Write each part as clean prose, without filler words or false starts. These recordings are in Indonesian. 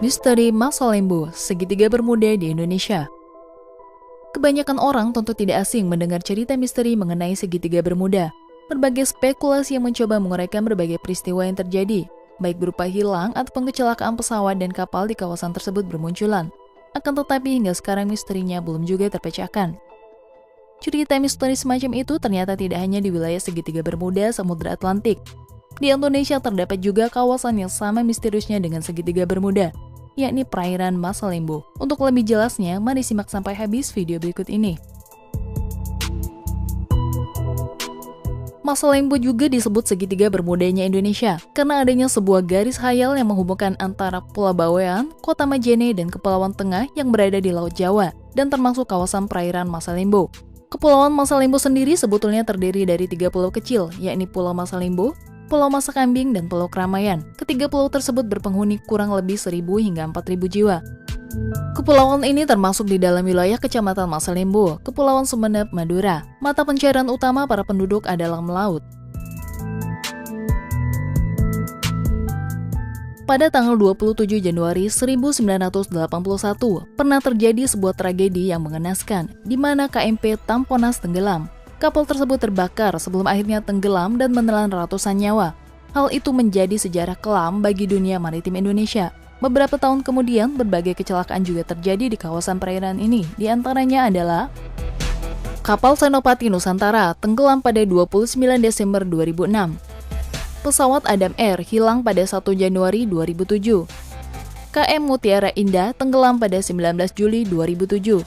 Misteri Masa Lembu, segitiga bermuda di Indonesia. Kebanyakan orang tentu tidak asing mendengar cerita misteri mengenai segitiga bermuda. Berbagai spekulasi yang mencoba menguraikan berbagai peristiwa yang terjadi, baik berupa hilang ataupun kecelakaan pesawat dan kapal di kawasan tersebut bermunculan. Akan tetapi hingga sekarang misterinya belum juga terpecahkan. Cerita misteri semacam itu ternyata tidak hanya di wilayah segitiga bermuda Samudra Atlantik. Di Indonesia terdapat juga kawasan yang sama misteriusnya dengan segitiga bermuda, yakni perairan Masa Lembu. Untuk lebih jelasnya, mari simak sampai habis video berikut ini. Masa Lembu juga disebut segitiga bermudanya Indonesia, karena adanya sebuah garis khayal yang menghubungkan antara Pulau Bawean, Kota Majene, dan Kepulauan Tengah yang berada di Laut Jawa, dan termasuk kawasan perairan Masa Lembu. Kepulauan Masa Lembu sendiri sebetulnya terdiri dari 3 pulau kecil, yakni Pulau Masa Lembu, Pulau Masa Kambing, dan Pulau Keramaian. Ketiga pulau tersebut berpenghuni kurang lebih 1.000 hingga 4.000 jiwa. Kepulauan ini termasuk di dalam wilayah Kecamatan Masa Lembu, Kepulauan Sumeneb, Madura. Mata pencarian utama para penduduk adalah melaut. Pada tanggal 27 Januari 1981, pernah terjadi sebuah tragedi yang mengenaskan, di mana KMP Tamponas tenggelam. Kapal tersebut terbakar sebelum akhirnya tenggelam dan menelan ratusan nyawa. Hal itu menjadi sejarah kelam bagi dunia maritim Indonesia. Beberapa tahun kemudian, berbagai kecelakaan juga terjadi di kawasan perairan ini. Di antaranya adalah kapal Senopati Nusantara tenggelam pada 29 Desember 2006. Pesawat Adam Air hilang pada 1 Januari 2007. KM Mutiara Indah tenggelam pada 19 Juli 2007.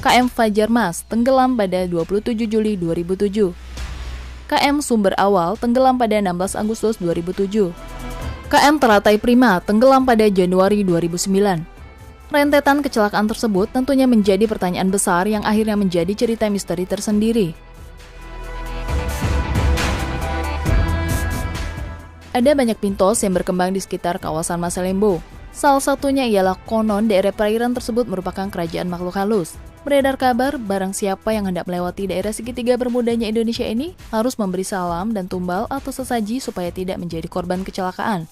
KM Fajar Mas tenggelam pada 27 Juli 2007. KM Sumber Awal tenggelam pada 16 Agustus 2007. KM Teratai Prima tenggelam pada Januari 2009. Rentetan kecelakaan tersebut tentunya menjadi pertanyaan besar yang akhirnya menjadi cerita misteri tersendiri. Ada banyak mitos yang berkembang di sekitar kawasan Masa Lembu. Salah satunya ialah konon daerah perairan tersebut merupakan kerajaan makhluk halus. Beredar kabar, barang siapa yang hendak melewati daerah segitiga bermudanya Indonesia ini harus memberi salam dan tumbal atau sesaji supaya tidak menjadi korban kecelakaan.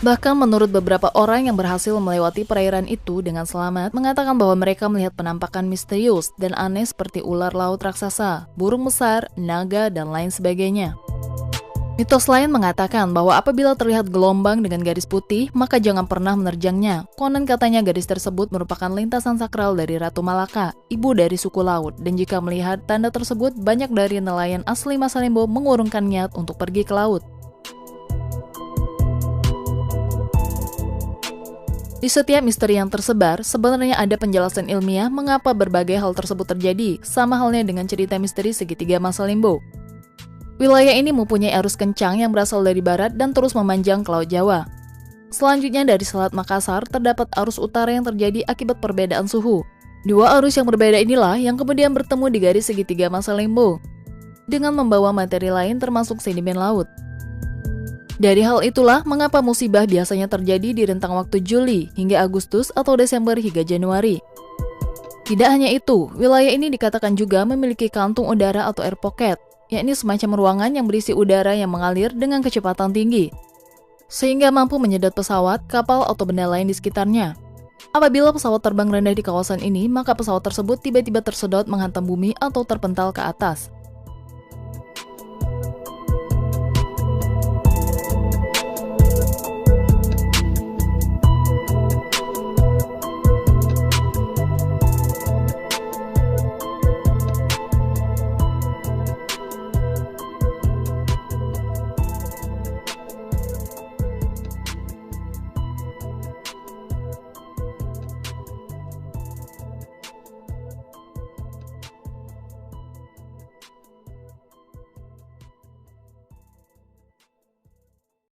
Bahkan menurut beberapa orang yang berhasil melewati perairan itu dengan selamat, mengatakan bahwa mereka melihat penampakan misterius dan aneh seperti ular laut raksasa, burung besar, naga, dan lain sebagainya. Mitos lain mengatakan bahwa apabila terlihat gelombang dengan garis putih, maka jangan pernah menerjangnya. Konon katanya garis tersebut merupakan lintasan sakral dari Ratu Malaka, ibu dari suku laut, dan jika melihat tanda tersebut, banyak dari nelayan asli Masa Lembu mengurungkan niat untuk pergi ke laut. Di setiap misteri yang tersebar, sebenarnya ada penjelasan ilmiah mengapa berbagai hal tersebut terjadi, sama halnya dengan cerita misteri segitiga Masa Lembu. Wilayah ini mempunyai arus kencang yang berasal dari barat dan terus memanjang ke Laut Jawa. Selanjutnya dari Selat Makassar terdapat arus utara yang terjadi akibat perbedaan suhu. Dua arus yang berbeda inilah yang kemudian bertemu di garis segitiga Masa Lembu dengan membawa materi lain termasuk sedimen laut. Dari hal itulah mengapa musibah biasanya terjadi di rentang waktu Juli hingga Agustus atau Desember hingga Januari. Tidak hanya itu, wilayah ini dikatakan juga memiliki kantung udara atau air pocket, yakni semacam ruangan yang berisi udara yang mengalir dengan kecepatan tinggi, sehingga mampu menyedot pesawat, kapal, atau benda lain di sekitarnya. Apabila pesawat terbang rendah di kawasan ini, maka pesawat tersebut tiba-tiba tersedot menghantam bumi atau terpental ke atas.